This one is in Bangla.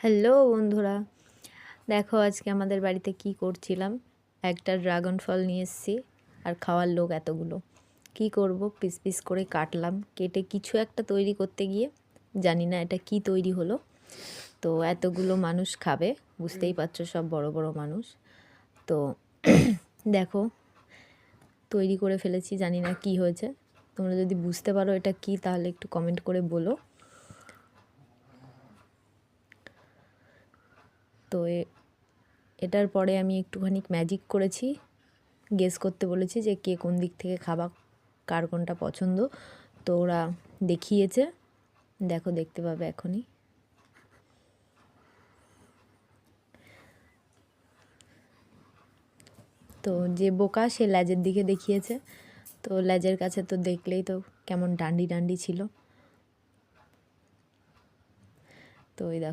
হ্যালো বন্ধুরা, দেখো আজকে আমাদের বাড়িতে কি করছিলাম। একটা ড্রাগন ফল নিয়ে এসেছি আর খাওয়ার লোক এতগুলো। কি করব, পিস পিস করে কাটলাম, কেটে কিছু একটা তৈরি করতে গিয়ে জানি না এটা কি তৈরি হলো। তো এতগুলো মানুষ খাবে, বুঝতেই পারছো, সব বড় বড় মানুষ। তো দেখো তৈরি করে ফেলেছি, জানি না কি হয়েছে। তোমরা যদি বুঝতে পারো এটা কি তাহলে একটু কমেন্ট করে বলো। তো এটার পরে আমি একটুখানি ম্যাজিক করেছি, গেস করতে বলেছি যে কে কোন দিক থেকে খাবা, কার কোনটা পছন্দ। তো ওরা দেখিয়েছে, দেখো দেখতে পাবে এখনই। তো যে বোকা সে লেজের দিকে দেখিয়েছে, তো লেজের কাছে তো দেখলেই তো কেমন ডান্ডি ডান্ডি ছিল। তো এই দেখো